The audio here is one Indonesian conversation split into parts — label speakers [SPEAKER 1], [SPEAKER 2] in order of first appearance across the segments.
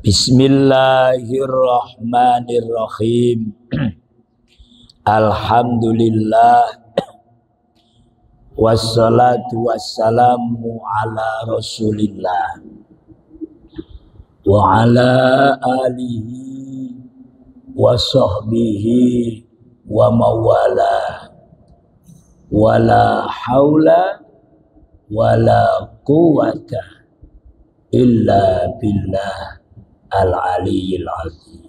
[SPEAKER 1] Bismillahirrahmanirrahim. Alhamdulillah. Wassalatu wassalamu ala rasulillah wa ala alihi wa sahbihi wa mawala. Wala haula wala quwata illa billah al-aliyyil azim.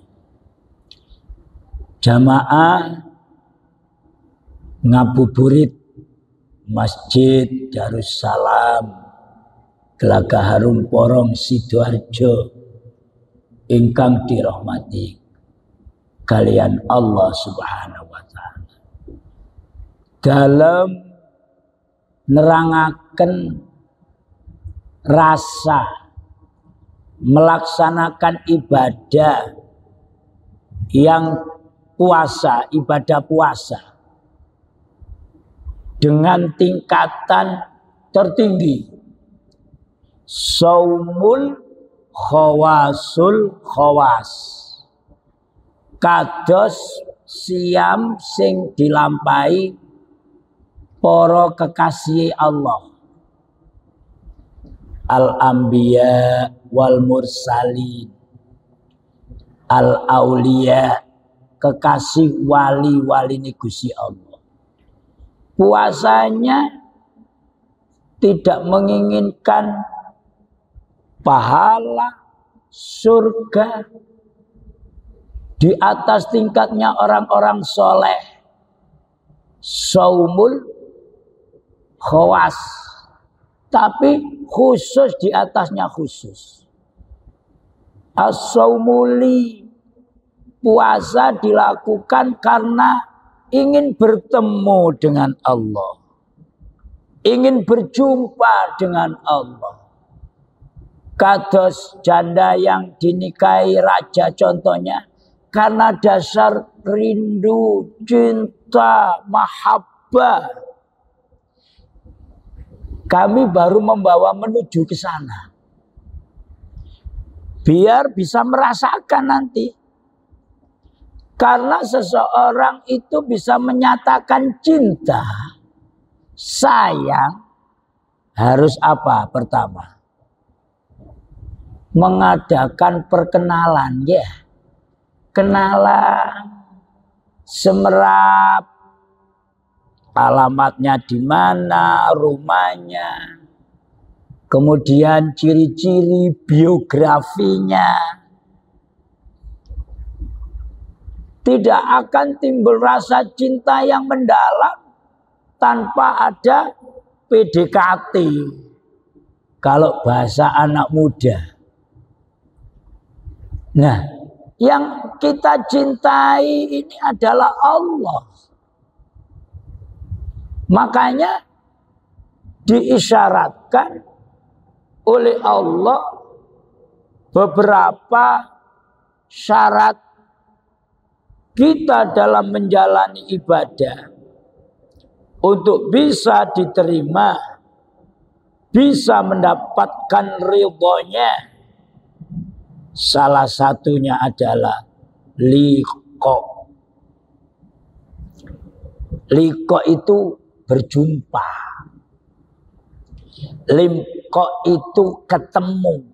[SPEAKER 1] Jamaah ngabuburit Masjid Darussalam Tlaga Harum Porong Sidoarjo ingkang dirahmati kalian Allah Subhanahu wa taala. Dalam nerangaken rasa melaksanakan ibadah yang puasa, ibadah puasa dengan tingkatan tertinggi, saumul khawasul khawas, kados siam sing dilampahi para kekasih Allah, al-anbiya wal mursalin, al-auliya, kekasih wali-wali ni Gusti Allah. Puasanya tidak menginginkan pahala surga, di atas tingkatnya orang-orang soleh, saumul khawas, tapi khusus di atasnya khusus. As-saumuli, puasa dilakukan karena ingin bertemu dengan Allah, ingin berjumpa dengan Allah. Kados janda yang dinikahi raja contohnya, karena dasar rindu, cinta, mahabbah, kami baru membawa menuju ke sana. Biar bisa merasakan nanti. Karena seseorang itu bisa menyatakan cinta, sayang, harus apa? Pertama, mengadakan perkenalan, ya. Kenalan, semerap, alamatnya di mana, rumahnya, kemudian ciri-ciri biografinya. Tidak akan timbul rasa cinta yang mendalam tanpa ada PDKT. Kalau bahasa anak muda. Nah, yang kita cintai ini adalah Allah. Makanya diisyaratkan oleh Allah beberapa syarat kita dalam menjalani ibadah untuk bisa diterima, bisa mendapatkan ridhonya. Salah satunya adalah liqa. Liqa itu berjumpa. Liqa itu ketemu.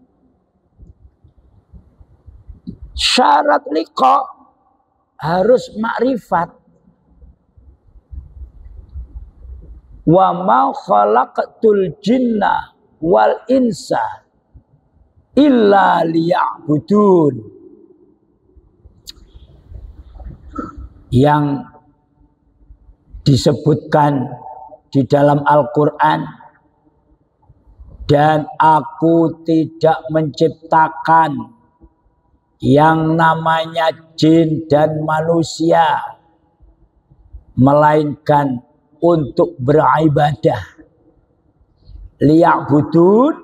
[SPEAKER 1] Syarat liqa harus makrifat. Wa ma khalaqtul jinna wal insa illa liya'budun. Yang disebutkan di dalam Al-Quran, dan aku tidak menciptakan yang namanya jin dan manusia melainkan untuk beribadah. Liya'budun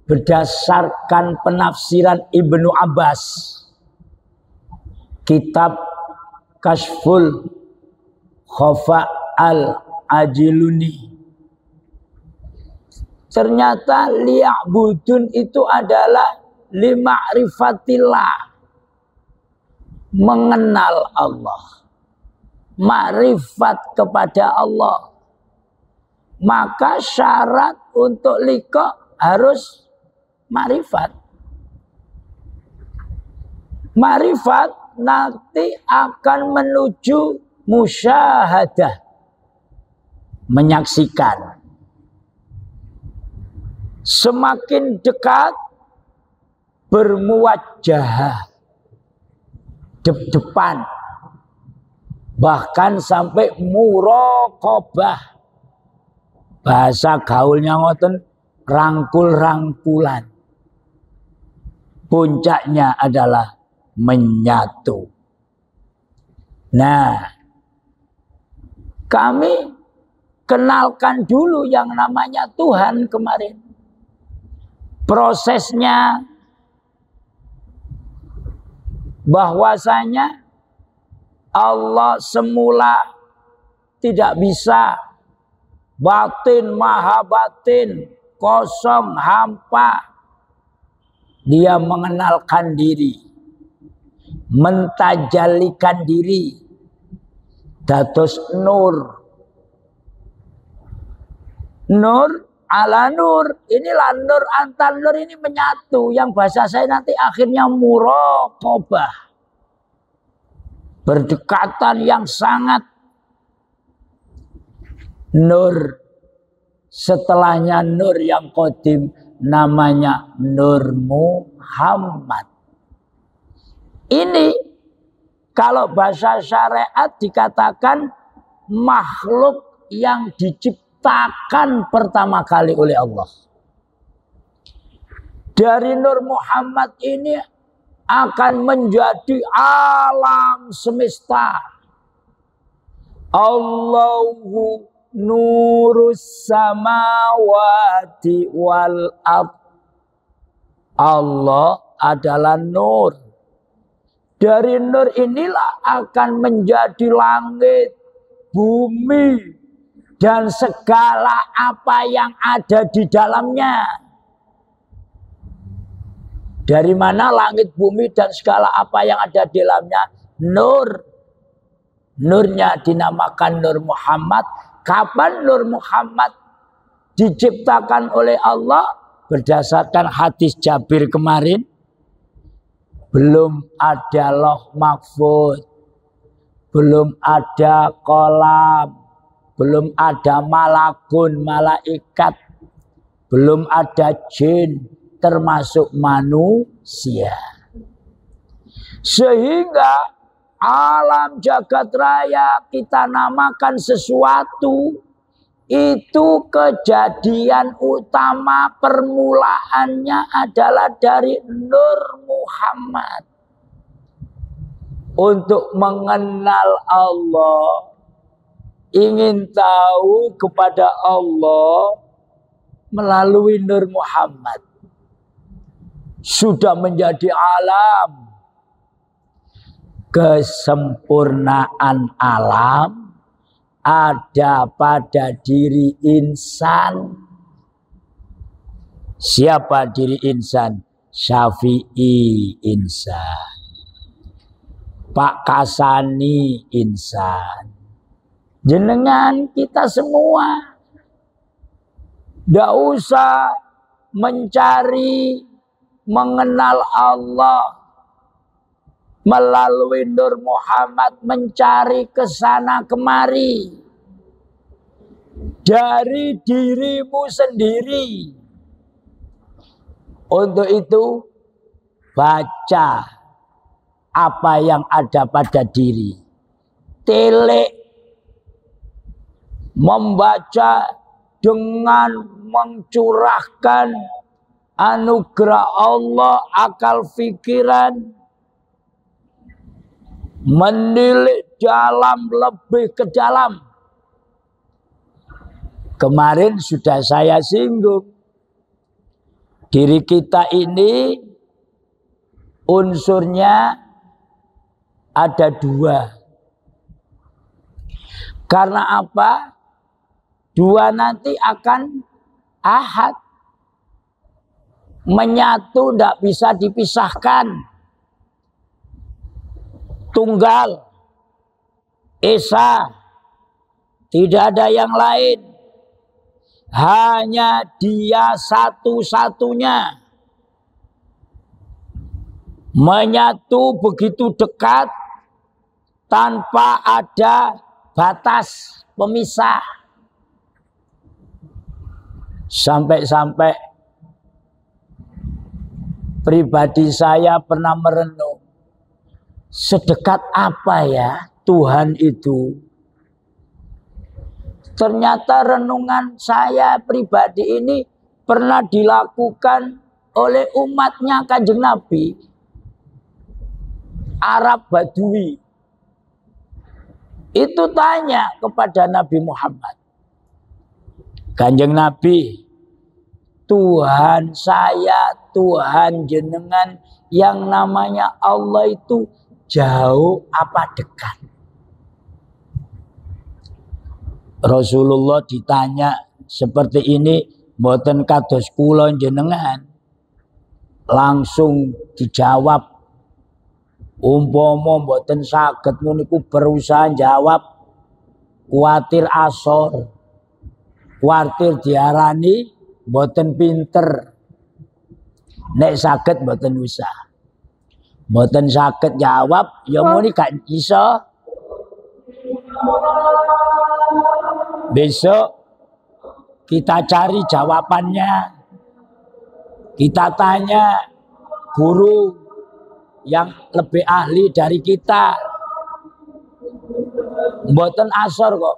[SPEAKER 1] berdasarkan penafsiran Ibnu Abbas, kitab Kashful Khafa al-Ajiluni. Ternyata liya'budun itu adalah lima'rifatillah, mengenal Allah, ma'rifat kepada Allah. Maka syarat untuk liqa harus ma'rifat. Ma'rifat nanti akan menuju musyahadah, menyaksikan. Semakin dekat bermuwajjahah, depan, bahkan sampai muraqabah. Bahasa gaulnya ngoten, rangkul-rangkulan. Puncaknya adalah menyatu. Nah, kami kenalkan dulu yang namanya Tuhan kemarin. Prosesnya bahwasanya Allah semula tidak bisa, batin, maha batin, kosong, hampa. Dia mengenalkan diri, mentajalikan diri, dados nur. Nur ala nur, inilah nur antar nur ini menyatu. Yang bahasa saya nanti akhirnya muraqabah, berdekatan yang sangat. Nur setelahnya nur yang qadim, namanya Nur Muhammad. Ini kalau bahasa syariat dikatakan makhluk yang diciptakan pertama kali oleh Allah. Dari Nur Muhammad ini akan menjadi alam semesta. Allahu nurus samawati wal ard. Allah adalah nur. Dari nur inilah akan menjadi langit, bumi, dan segala apa yang ada di dalamnya. Dari mana langit, bumi, dan segala apa yang ada di dalamnya? Nur. Nurnya dinamakan Nur Muhammad. Kapan Nur Muhammad diciptakan oleh Allah? Berdasarkan hadis Jabir kemarin, belum ada Lauh Mahfuz, belum ada kolam, belum ada malakun, malaikat, belum ada jin, termasuk manusia. Sehingga alam jagat raya kita namakan sesuatu, itu kejadian utama permulaannya adalah dari Nur Muhammad. Untuk mengenal Allah, ingin tahu kepada Allah melalui Nur Muhammad. Sudah menjadi alam. Kesempurnaan alam ada pada diri insan. Siapa diri insan? Syafi'i insan, Pak Kasani insan, jenengan kita semua. Tidak usah mencari mengenal Allah melalui Nur Muhammad, mencari kesana kemari dari dirimu sendiri. Untuk itu baca apa yang ada pada diri, telek, membaca dengan mencurahkan anugerah Allah, akal pikiran, menilik dalam, lebih ke dalam. Kemarin sudah saya singgung, diri kita ini unsurnya ada dua. Karena apa? Dua nanti akan ahad. menyatu, tidak bisa dipisahkan, tunggal, esa, tidak ada yang lain, hanya Dia satu-satunya. Menyatu begitu dekat tanpa ada batas pemisah. Sampai-sampai pribadi saya pernah merenung, sedekat apa ya Tuhan itu? Ternyata renungan saya pribadi ini pernah dilakukan oleh umatnya Kanjeng Nabi, Arab Badui. Itu tanya kepada Nabi Muhammad, Kanjeng Nabi, Tuhan saya, Tuhan jenengan yang namanya Allah itu jauh apa dekat? Rasulullah ditanya seperti ini, mboten kados kula jenengan. Langsung dijawab, umpama mboten saged niku berusaha jawab, kuatir asor, kuatir diarani mboten pinter. Nek saged mboten usah. Mboten saged jawab, ya muni gak iso. Besok kita cari jawabannya. Kita tanya guru yang lebih ahli dari kita. Mboten asor kok.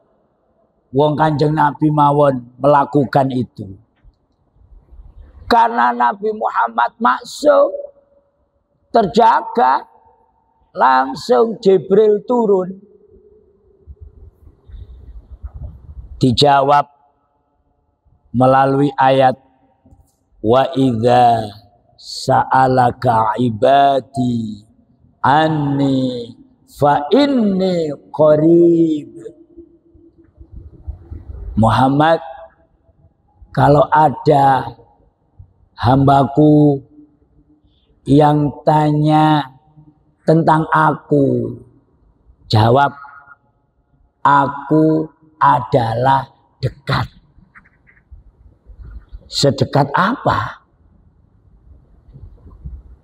[SPEAKER 1] Wong Kanjeng Nabi mawon melakukan itu. Karena Nabi Muhammad maksum, terjaga, langsung Jibril turun. Dijawab melalui ayat, wa idza sa'alaka ibadi anni fa inni qarib. Muhammad, kalau ada hambaku yang tanya tentang aku, jawab, aku adalah dekat. Sedekat apa?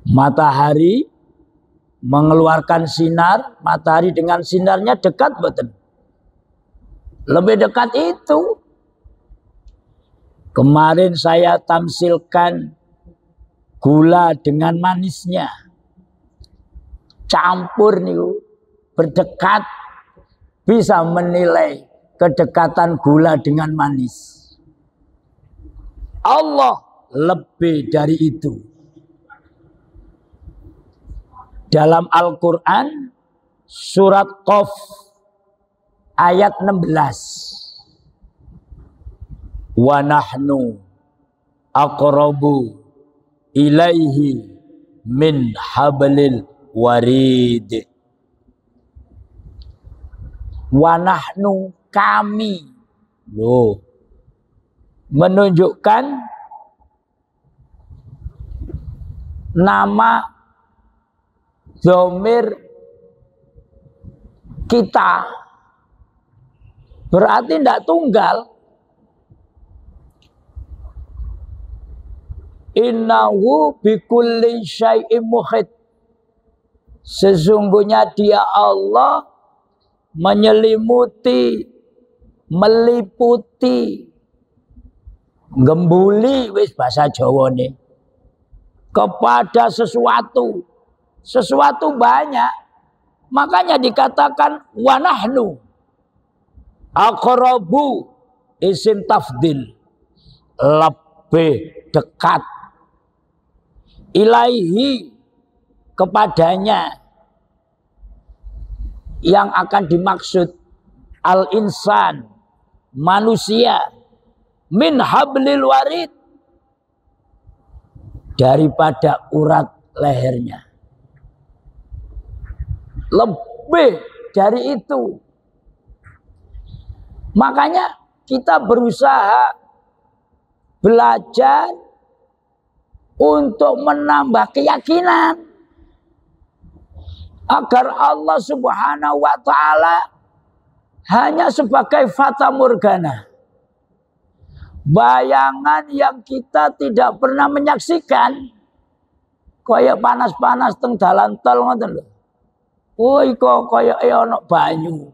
[SPEAKER 1] Matahari mengeluarkan sinar, matahari dengan sinarnya dekat betul. Lebih dekat itu. Kemarin saya tamsilkan gula dengan manisnya. Campur nih, berdekat, bisa menilai kedekatan gula dengan manis. Allah lebih dari itu. Dalam Al-Quran surat Qaf ayat 16. Wa nahnu aqrabu ilaihi min hablil warid. Wa nahnu, kami, loh, menunjukkan nama dhamir kita, berarti tidak tunggal. Innahu bikulli syai'in muhit. Sesungguhnya Dia Allah menyelimuti, meliputi, gembuli, wis bahasa Jawa nih, kepada sesuatu. Sesuatu banyak. Makanya dikatakan wa nahnu aqrabu, isim tafdil, lebih dekat, ilaihi, kepadanya. Yang akan dimaksud al-insan, manusia, min hablil warid, daripada urat lehernya. Lebih dari itu. Makanya kita berusaha belajar untuk menambah keyakinan agar Allah Subhanahu wa taala hanya sebagai fata morgana, bayangan yang kita tidak pernah menyaksikan. Kayak panas-panas teng dalan tol ngoten lho. Oh iko kayak ono banyu.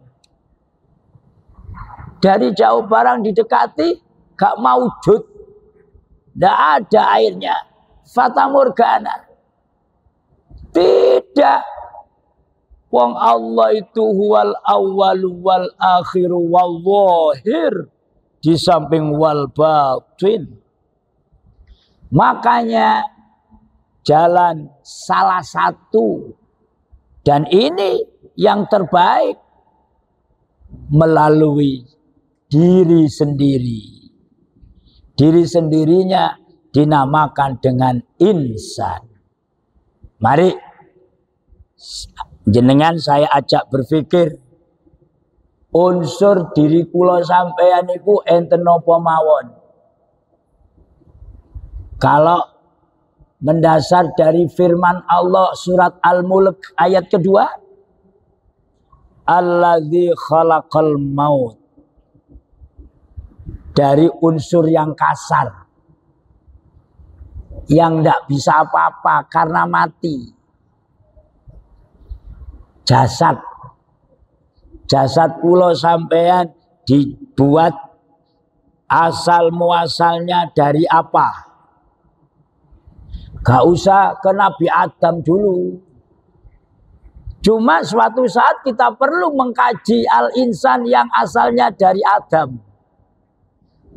[SPEAKER 1] Dari jauh barang didekati gak maujud. Ndak ada airnya. Fata morgana. Tidak. Wong Allah itu huwal awwalu wal akhiru wal zahir, di samping wal batin. Makanya jalan salah satu dan ini yang terbaik melalui diri sendiri. Diri sendirinya dinamakan dengan insan. Mari jenengan saya ajak berpikir, unsur diri kula sampeyan iku enten napa mawon. Kalau mendasar dari firman Allah surat Al-Mulk ayat kedua, alladzi khalaqal maut, dari unsur yang kasar yang tidak bisa apa-apa karena mati. Jasad kula sampean dibuat asal muasalnya dari apa? Gak usah ke Nabi Adam dulu. Cuma suatu saat kita perlu mengkaji al-insan yang asalnya dari Adam.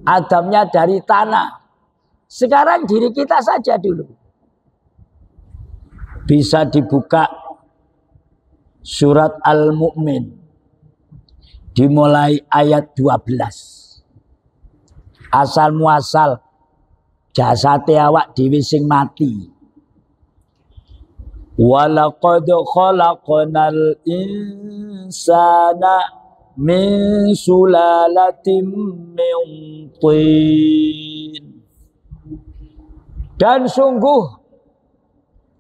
[SPEAKER 1] Adamnya dari tanah. Sekarang diri kita saja dulu. Bisa dibuka surat Al-Mu'min. Dimulai ayat 12. Asal muasal jasate awak dhewe sing mati. Walaqad khalaqnal insana min sulalatin min tin. Dan sungguh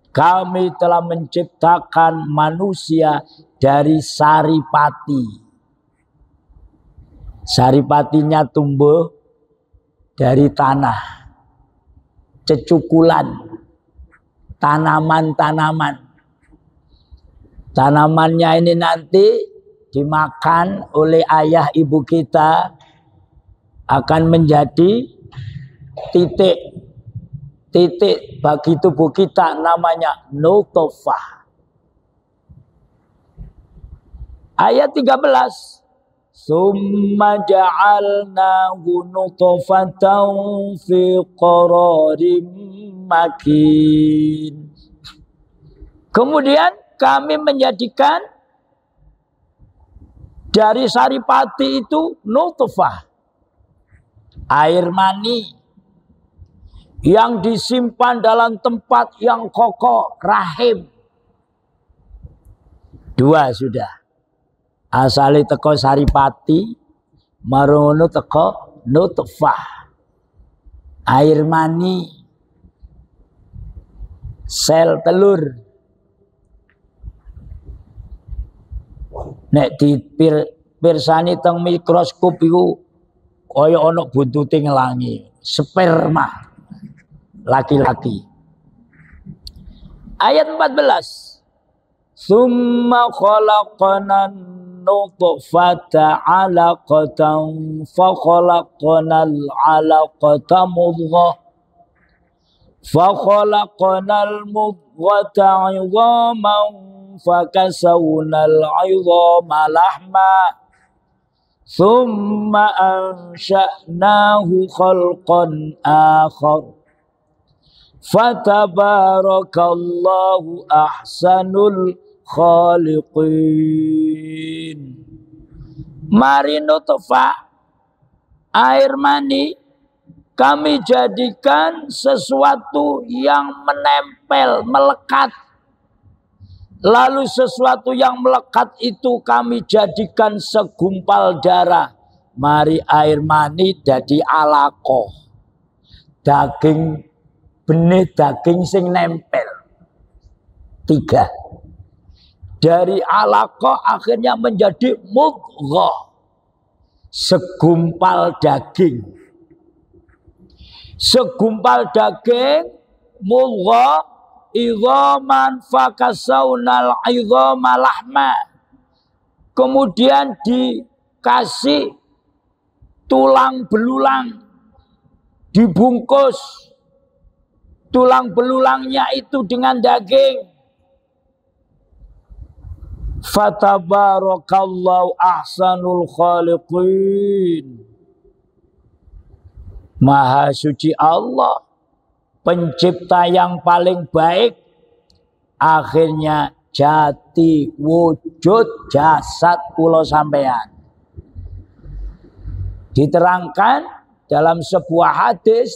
[SPEAKER 1] kami telah menciptakan manusia dari saripati. Saripatinya tumbuh dari tanah. Cecukulan, tanaman-tanaman. Tanamannya ini nanti dimakan oleh ayah ibu kita, akan menjadi titik bagi tubuh kita, namanya nutfah. Ayat 13. Summa ja'alnahu nutfatan fi qararin makin. Kemudian kami menjadikan dari saripati itu nutfah, air mani yang disimpan dalam tempat yang kokoh, rahim. Dua sudah. Asali teko saripati, marono teko nutfah, air mani, sel telur. Nek dipirsani teng mikroskop iku kaya ana buntute ngelangi, sperma laki-laki. Ayat 14. Summa khalaqnan nutfata 'alaqatan fa khalaqnal 'alaqata mudghah fa khalaqnal mudghata 'idhaman fa kasawnal 'idhama lahma thumma ansha'nahu khalqan akhar fatabarakallahu ahsanul khaliqin. Mari nutfah, air mani, kami jadikan sesuatu yang menempel, melekat. Lalu sesuatu yang melekat itu kami jadikan segumpal darah. Mari air mani jadi alaqah, daging benih daging sing nempel. 3. Dari alaqah akhirnya menjadi mudghah, segumpal daging. Segumpal daging, mudghah, idhaman fakasaunal idhama lahma. Kemudian dikasih tulang belulang, dibungkus tulang belulangnya itu dengan daging. Fatabarakallahu ahsanul khaliqin. Maha suci Allah, pencipta yang paling baik. Akhirnya jati wujud jasad kula sampean. Diterangkan dalam sebuah hadis,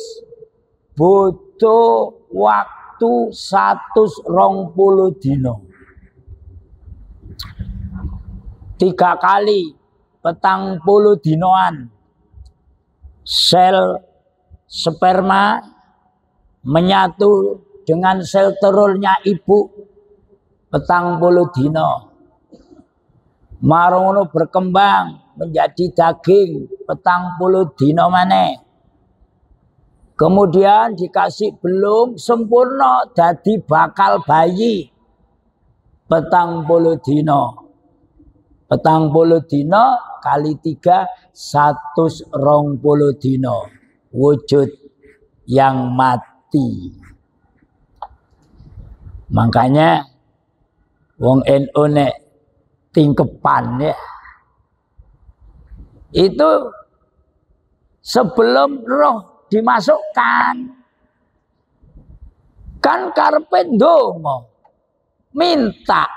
[SPEAKER 1] butuh waktu 120 dino. 3 kali 40 dinoan sel sperma menyatu dengan sel telurnya ibu 40 dino. Marono berkembang menjadi daging 40 dino maneh. Kemudian dikasih belum sempurna dadi bakal bayi 40 dino. 40 dino kali 3 120 dino. Wujud yang mati. Makanya wong NU nek tingkepan ya. Itu sebelum roh dimasukkan kan karepe ndonga, minta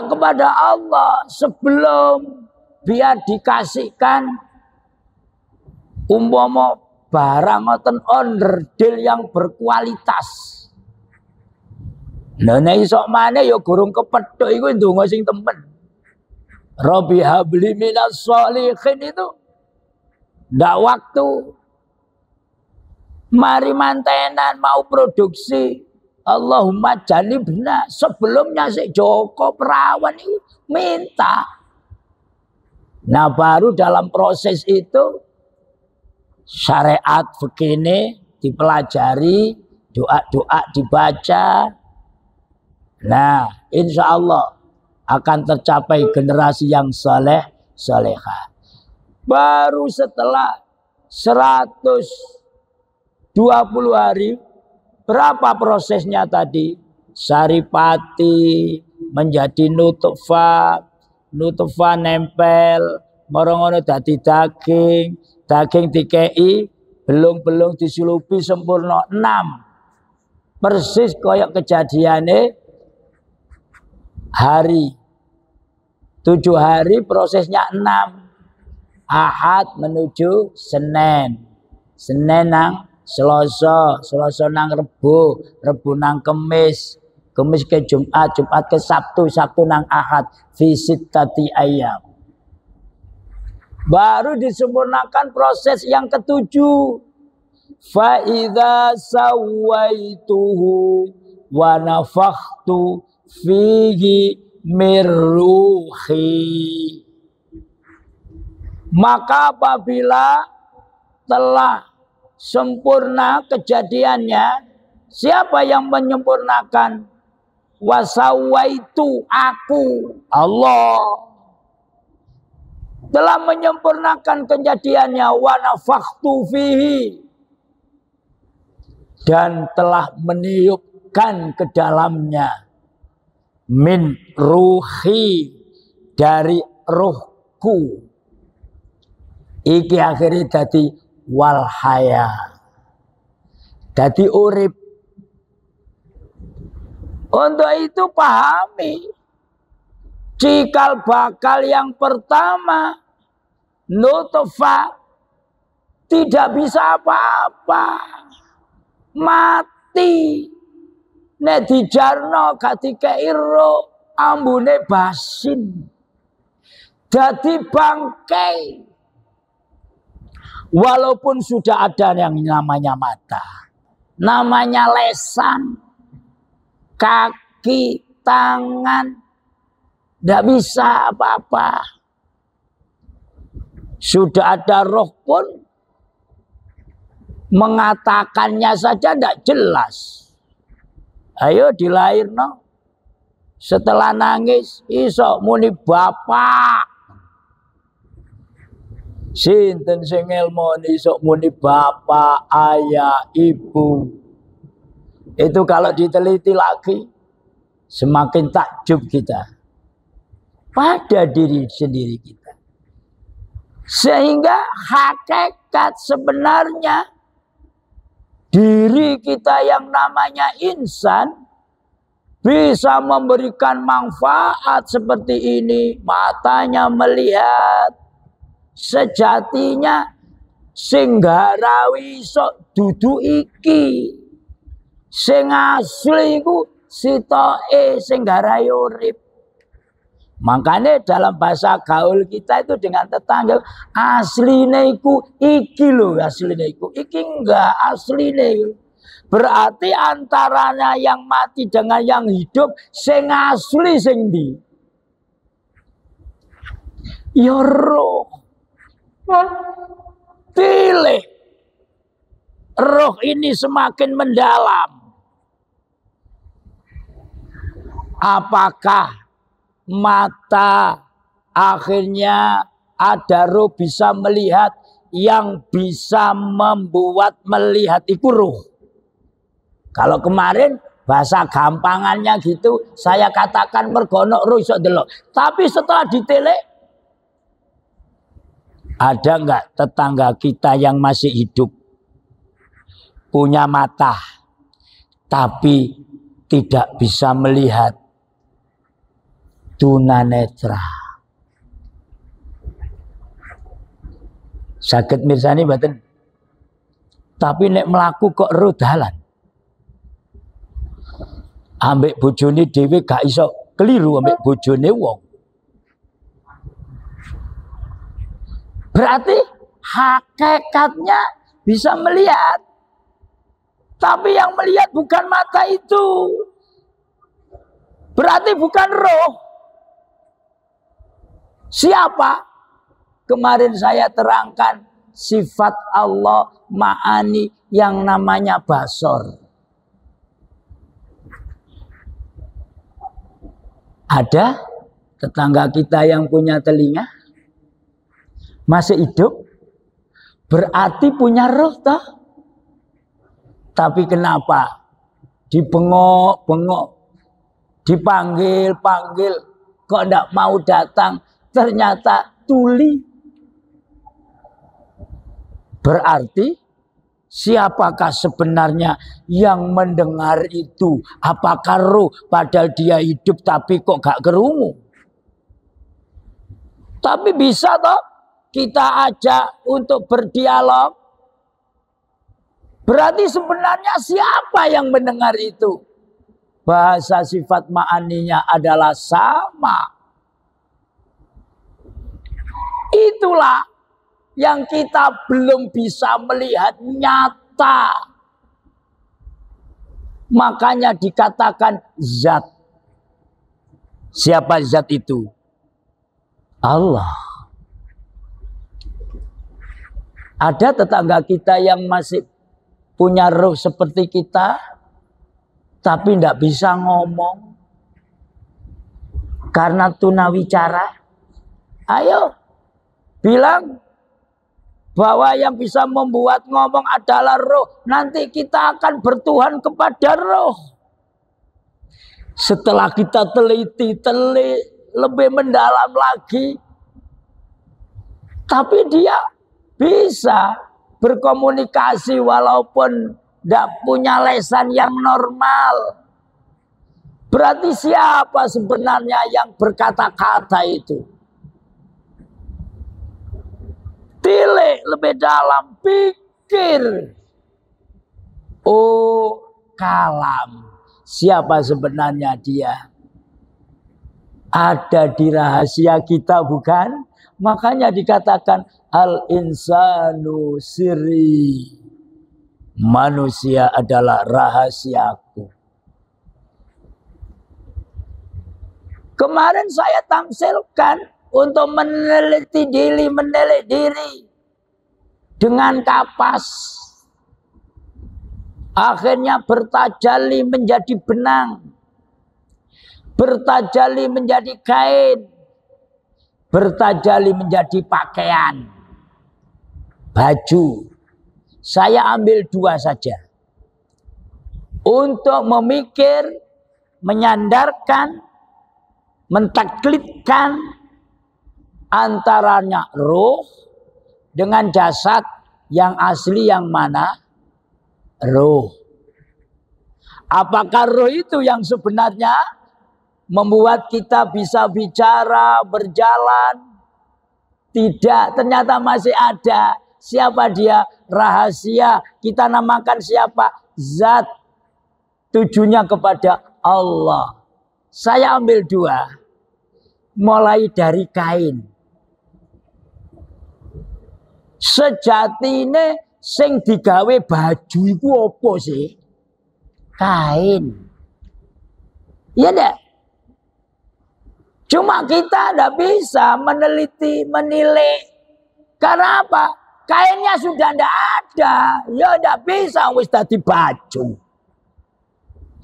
[SPEAKER 1] kepada Allah sebelum biar dikasihkan umpama barang ngoten onderdil yang berkualitas. Lah nek iso maneh ya gurung kepethuk iku ndonga sing temen. Rabbi habli minas sholihin itu ndak waktu mari mantenan mau produksi Allahumma janibna sebelumnya si Joko Perawan itu minta. Nah baru dalam proses itu syariat begini dipelajari, doa-doa dibaca. Nah insya Allah akan tercapai generasi yang saleh salehah. Baru setelah 120 hari, berapa prosesnya tadi? Saripati menjadi nutfah, nutfah nempel, morongono dadi daging, daging dikei, belung-belung disulupi sempurna 6. Persis koyok kejadiannya hari 7 hari prosesnya 6. Ahad menuju Senin, Senin nang Selasa, Selasa nang Rebo, Rebo nang Kemis, Kemis ke Jumat, Jumat ke Sabtu, Sabtu nang Ahad, visit tati ayam. Baru disempurnakan proses yang ke-7. Fa idza sawaituhu wa nafakhtu fihi mirruhi. Maka apabila telah sempurna kejadiannya, siapa yang menyempurnakan? Wasawaitu, aku, Allah telah menyempurnakan kejadiannya, wa nafakhtu fihi, dan telah meniupkan ke dalamnya min ruhi, dari ruhku. Iki akhirnya dadi walhaya, dadi urip. Untuk itu pahami cikal bakal yang pertama nutfah tidak bisa apa-apa, mati. Nek dijarno gak dikei ro, ambune basin, dadi bangkai. Walaupun sudah ada yang namanya mata. namanya lesan, kaki, tangan, tidak bisa apa-apa. Sudah ada roh pun mengatakannya saja tidak jelas. Ayo dilahirno. Setelah nangis, iso muni bapak. Sinten sing ngelmoni iso muni bapak, ayah, ibu. Itu kalau diteliti lagi, semakin takjub kita pada diri sendiri kita. Sehingga hakikat sebenarnya diri kita yang namanya insan bisa memberikan manfaat seperti ini. Matanya melihat, sejatinya sing garawi sok dudu iki, sing asli ku sitoke sing garai urip. Makanya dalam bahasa gaul kita itu dengan tetangga, asline iku iki lho, asline iku iki enggak asline. Berarti antaranya yang mati dengan yang hidup, sing asli sing ndi? Ya roh. Pilih. Roh ini semakin mendalam. Apakah mata akhirnya ada roh bisa melihat, yang bisa membuat melihat itu roh? Kalau kemarin bahasa gampangannya gitu, saya katakan mergono roh iso delok. Tapi setelah ditelek, ada enggak tetangga kita yang masih hidup punya mata tapi tidak bisa melihat, tunanetra? Saged mirsani mboten? Tapi nek melaku kok roh dalan. Ambek bojone dhewe gak iso keliru ambek bojone wong. Berarti hakikatnya bisa melihat. Tapi yang melihat bukan mata itu. Berarti bukan roh. Siapa? Kemarin saya terangkan sifat Allah ma'ani yang namanya basor. Ada tetangga kita yang punya telinga, masih hidup, berarti punya roh toh. Tapi kenapa dibengok-bengok, dipanggil-panggil, kok tidak mau datang? Ternyata tuli. Berarti siapakah sebenarnya yang mendengar itu? Apakah roh? Padahal dia hidup tapi kok gak kerungu. Tapi bisa toh kita ajak untuk berdialog. Berarti sebenarnya siapa yang mendengar itu? Bahasa sifat ma'aninya adalah sama. Itulah yang kita belum bisa melihat nyata. Makanya dikatakan zat. Siapa zat itu? Allah. Ada tetangga kita yang masih punya roh seperti kita, tapi tidak bisa ngomong karena tunawicara. Ayo bilang bahwa yang bisa membuat ngomong adalah roh. Nanti kita akan bertuhan kepada roh. Setelah kita teliti lebih mendalam lagi, tapi dia bisa berkomunikasi walaupun tidak punya lesan yang normal. Berarti siapa sebenarnya yang berkata-kata itu? Tilik lebih dalam, pikir. Oh, kalam. Siapa sebenarnya dia? Ada di rahasia kita, bukan? Makanya dikatakan al insanu sirri. Manusia adalah rahasiaku. Kemarin saya tamsilkan untuk meneliti diri dengan kapas. Akhirnya bertajalli menjadi benang, bertajalli menjadi kain, bertajalli menjadi pakaian, baju. Saya ambil 2 saja untuk memikir, menyandarkan, mentaklidkan antaranya ruh dengan jasad. Yang asli yang mana? Ruh. Apakah ruh itu yang sebenarnya membuat kita bisa bicara, berjalan? Tidak, ternyata masih ada. Siapa dia? Rahasia. Kita namakan siapa? Zat. Tujuannya kepada Allah. Saya ambil 2. Mulai dari kain. Sejatine sing digawe baju iku apa sih? Kain. Iya enggak? Cuma kita tidak bisa meneliti, menilai. Karena apa? Kainnya sudah tidak ada. Ya tidak bisa wis dadi baju.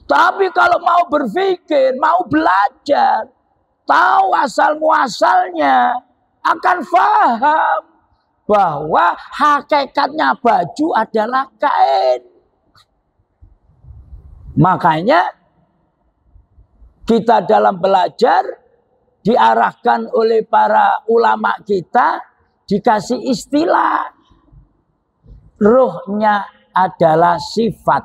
[SPEAKER 1] Tapi kalau mau berpikir, mau belajar, tahu asal muasalnya, akan paham bahwa hakikatnya baju adalah kain. Makanya kita dalam belajar diarahkan oleh para ulama kita dikasih istilah. Ruhnya adalah sifat.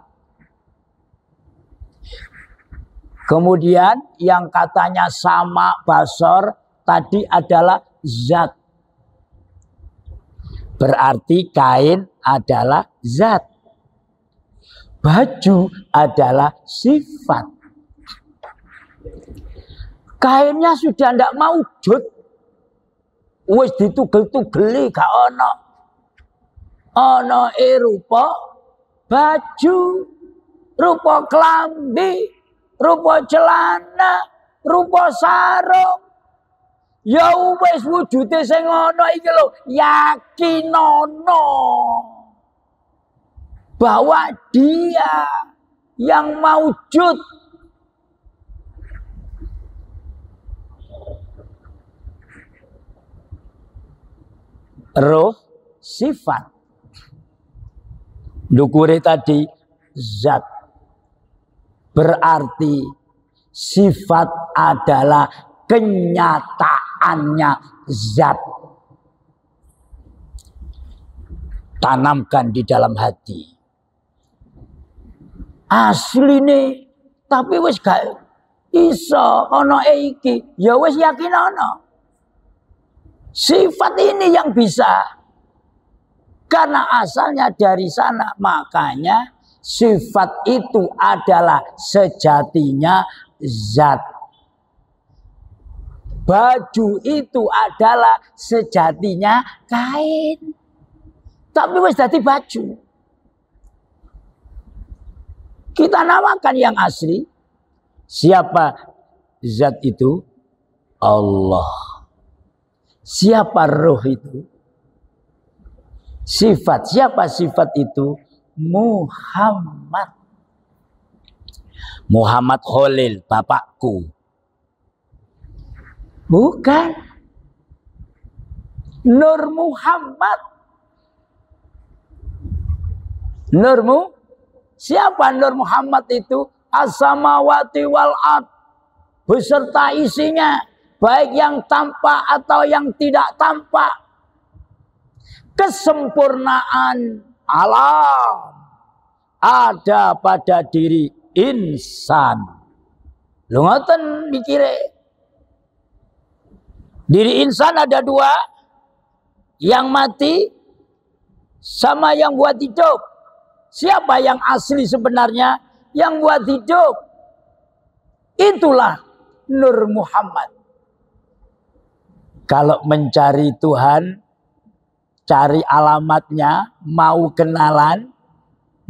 [SPEAKER 1] Kemudian yang katanya sama basor tadi adalah zat. Berarti kain adalah zat. Baju adalah sifat. Kainnya sudah tidak maujud. Wis ditugel-tugeli gak ono. Ono rupa baju, rupa klambi, rupa celana, rupa sarung. Ya wis wujude sing ana iki lho, yakinono bahwa dia yang maujud. Roh sifat. Dukure tadi zat. Berarti sifat adalah kenyataannya zat. Tanamkan di dalam hati. Asli nih, tapi wis gak iso ono iki, ya wis yakin ono. Sifat ini yang bisa. Karena asalnya dari sana, makanya sifat itu adalah sejatinya zat. Baju itu adalah sejatinya kain. Tapi wis dadi baju. Kita namakan yang asli. Siapa zat itu? Allah. Siapa roh itu? Sifat. Siapa sifat itu? Muhammad. Muhammad Khalil, bapakku. Bukan. Nur Muhammad. Nurmu? Siapa Nur Muhammad itu? As-samawati wal ard. Beserta isinya. Baik yang tampak atau yang tidak tampak. Kesempurnaan alam ada pada diri insan. Lu ngoten mikire. Diri insan ada 2. Yang mati sama yang buat hidup. Siapa yang asli sebenarnya? Yang buat hidup. Itulah Nur Muhammad. Kalau mencari Tuhan, cari alamatnya, mau kenalan,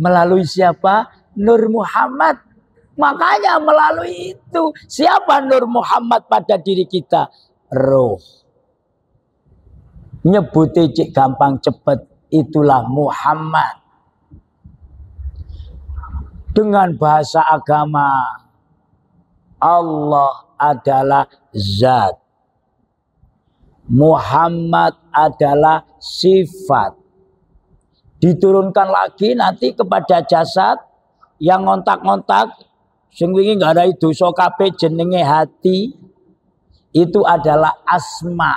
[SPEAKER 1] Melalui siapa? Nur Muhammad. Makanya melalui itu. Siapa Nur Muhammad pada diri kita? Roh. Nyebuti cik gampang cepet. Itulah Muhammad. Dengan bahasa agama, Allah adalah zat. Muhammad adalah sifat. Diturunkan lagi nanti kepada jasad yang ngontak-ngontak, sing wingi nggarai dosa kabeh jenenge hati, itu adalah asma.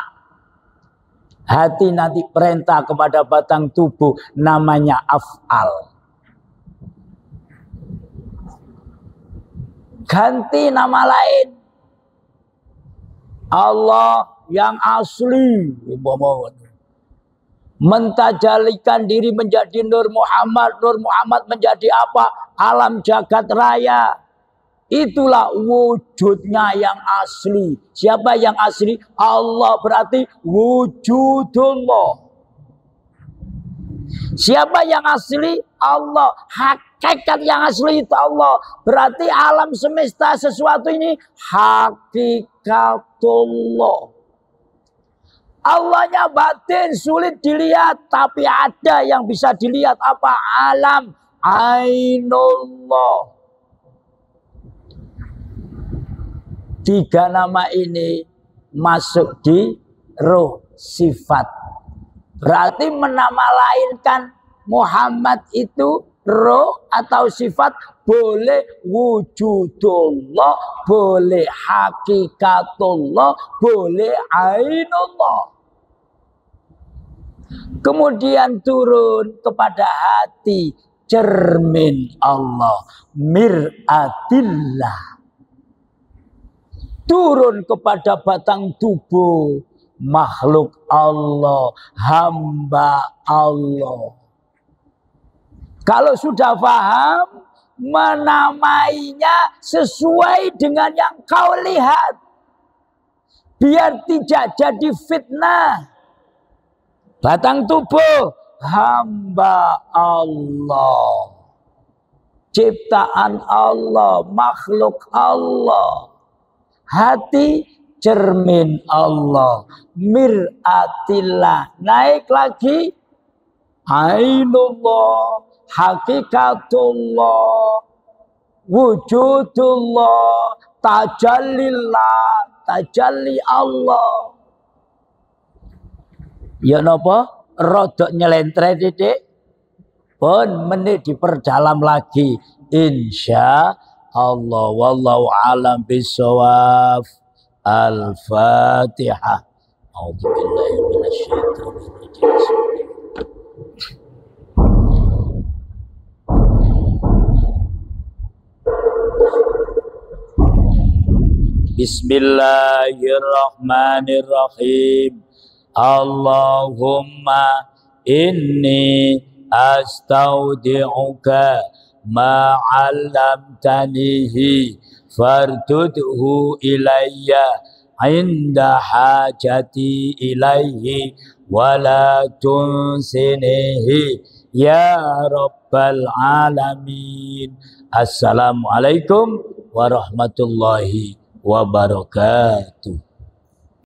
[SPEAKER 1] Hati nanti perintah kepada batang tubuh namanya af'al. Ganti nama lain. Allah yang asli mentajalikan diri menjadi Nur Muhammad. Nur Muhammad menjadi apa? Alam jagat raya. Itulah wujudnya yang asli. Siapa yang asli? Allah, berarti wujudullah. Siapa yang asli? Allah. Hakikat yang asli itu Allah. Berarti alam semesta sesuatu ini hakikatullah. Allahnya batin, sulit dilihat, tapi ada yang bisa dilihat. Apa? Alam ainullah. 3 nama ini masuk di roh sifat. Berarti menamalainkan Muhammad itu roh atau sifat, boleh wujudullah, boleh hakikatullah, boleh ainullah. Kemudian turun kepada hati, cermin Allah, mir'atillah. Turun kepada batang tubuh, makhluk Allah, hamba Allah. Kalau sudah paham, menamainya sesuai dengan yang kau lihat. Biar tidak jadi fitnah. Batang tubuh, hamba Allah. Ciptaan Allah, makhluk Allah. Hati, cermin Allah. Mir'atillah. Naik lagi. Ainullah. Hakikatullah. Wujudullah. Tajallillah. Tajalli Allah. Ya napa? Rodok nyelentre titik. Pun menit diperdalam lagi. Insya Allah. Wallahu alam bisawab. Al-Fatihah. A'udzubillahi minasyaitonir rajim. Bismillahirrahmanirrahim. Allahumma inni astaudi'uka ma 'allamtanihi fardudhu ilayya inda hajati ilaihi wala tunsinihi ya rabbal alamin. Assalamualaikum warahmatullahi wabarakatuh.